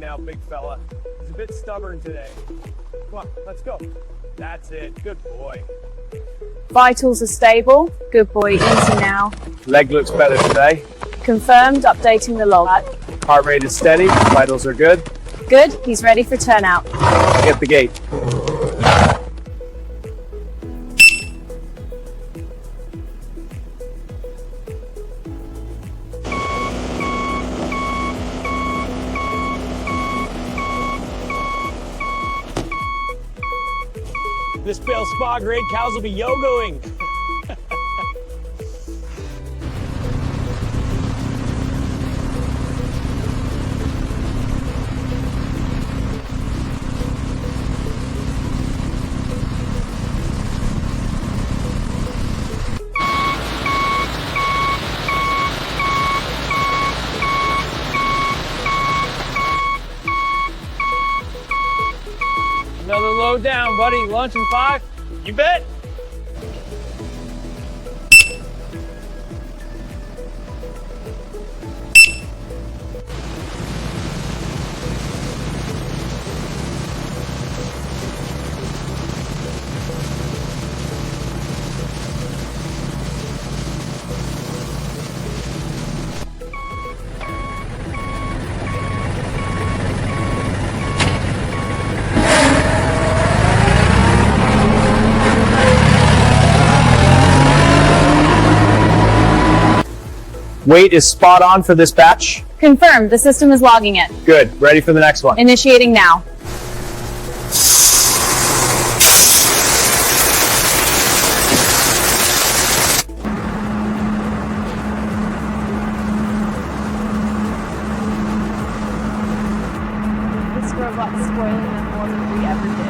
now, big fella. He's a bit stubborn today. Come on, let's go. That's it. Good boy. Vitals are stable. Good boy, easy now. Leg looks better today. Confirmed, updating the log. Heart rate is steady. Vitals are good. Good, he's ready for turnout. Get the gate. This Bale Spa grade cows will be yogoing. Another load down, buddy. Lunch in 5? You bet. Weight is spot on for this batch. Confirmed, the system is logging it. Good. Ready for the next one. Initiating now. This robot's spoiling them more than we ever did.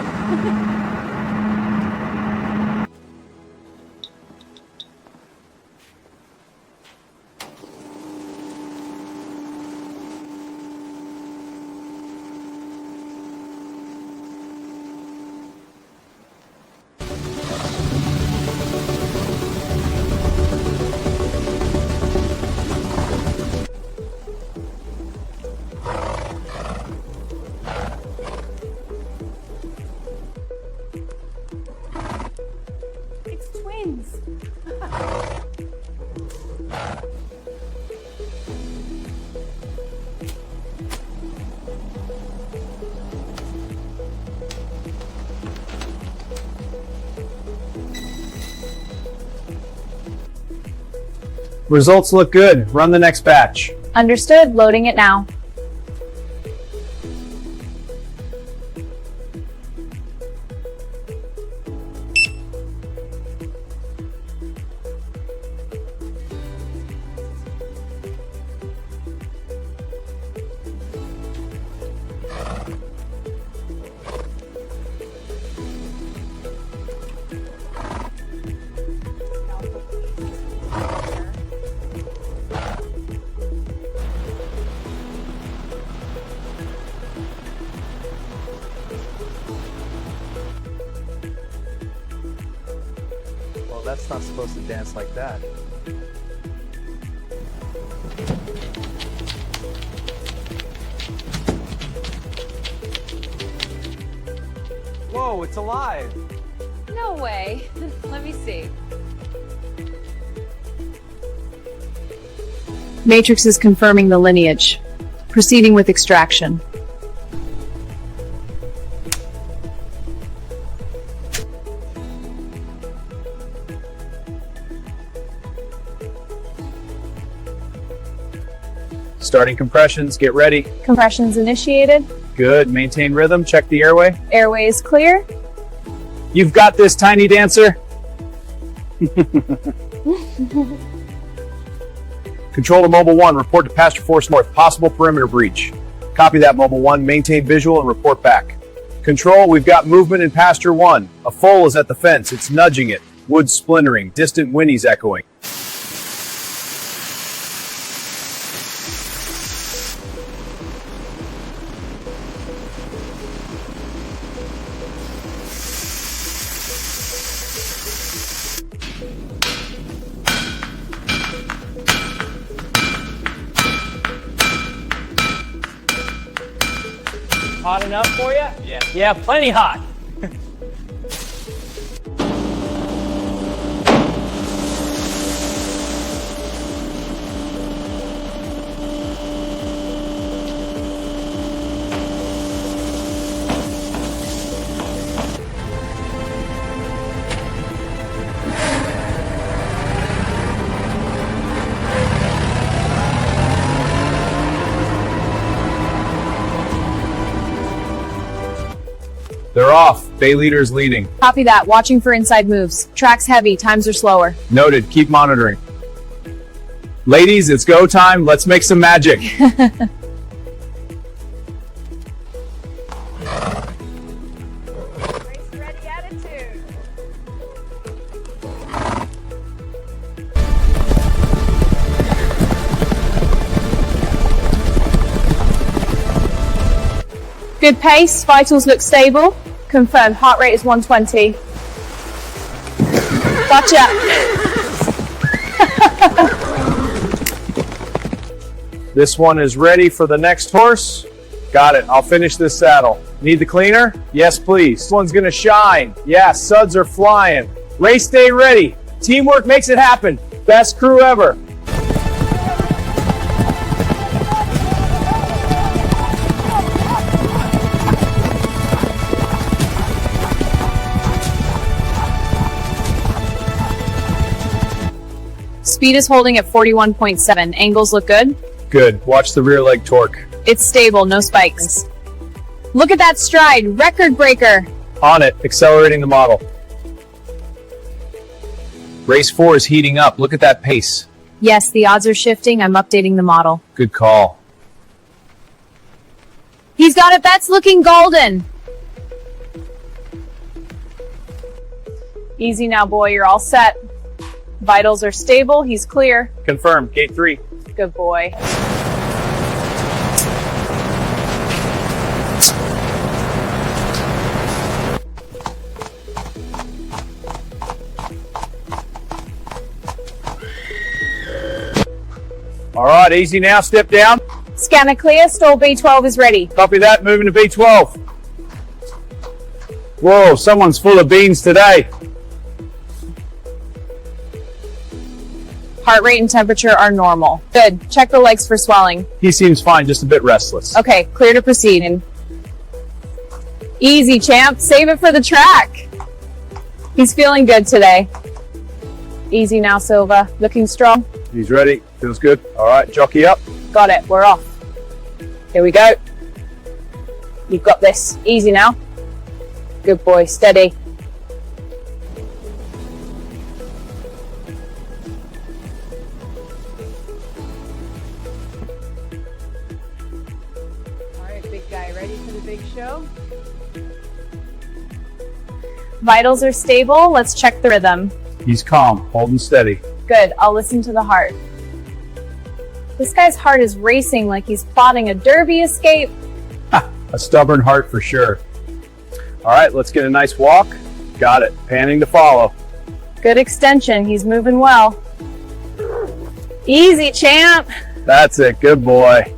It's twins. Results look good. Run the next batch. Understood, loading it now. Well, that's not supposed to dance like that. Whoa, it's alive. No way. Let me see. Matrix is confirming the lineage. Proceeding with extraction. Starting compressions. Get ready. Compressions initiated. Good. Maintain rhythm. Check the airway. Airway is clear. You've got this, tiny dancer. Control to Mobile 1. Report to Pasture Force North. Possible perimeter breach. Copy that, Mobile 1. Maintain visual and report back. Control, we've got movement in Pasture 1. A foal is at the fence. It's nudging it. Wood splintering. Distant whinnies echoing. Hot enough for you? Yeah. Yeah, plenty hot. They're off. Bay leader's leading. Copy that. Watching for inside moves. Track's heavy. Times are slower. Noted. Keep monitoring. Ladies, it's go time. Let's make some magic. Ready attitude. Good pace. Vitals look stable. Confirmed. Heart rate is 120. Gotcha. This one is ready for the next horse. Got it. I'll finish this saddle. Need the cleaner? Yes, please. This one's gonna shine. Yeah, suds are flying. Race day ready. Teamwork makes it happen. Best crew ever. Speed is holding at 41.7. Angles look good. Good. Watch the rear leg torque. It's stable, no spikes. Look at that stride, record breaker. On it, accelerating the model. Race 4 is heating up. Look at that pace. Yes, the odds are shifting. I'm updating the model. Good call. He's got it. That's looking golden. Easy now, boy. You're all set. Vitals are stable. He's clear. Confirmed. Gate 3. Good boy. All right, easy now. Step down. Scanner clear. Stall B12 is ready. Copy that. Moving to B12. Whoa, someone's full of beans today. Heart rate and temperature are normal. Good. Check the legs for swelling. He seems fine, just a bit restless. Okay, clear to proceed. Easy, champ. Save it for the track. He's feeling good today. Easy now, Silva. Looking strong. He's ready. Feels good. All right, jockey up. Got it. We're off. Here we go. You've got this. Easy now. Good boy. Steady. Big guy, ready for the big show? Vitals are stable. Let's check the rhythm. He's calm, holding steady. Good. I'll listen to the heart. This guy's heart is racing like he's plotting a derby escape. A stubborn heart for sure. All right, let's get a nice walk. Got it. Panning to follow. Good extension. He's moving well. Easy, champ. That's it. Good boy.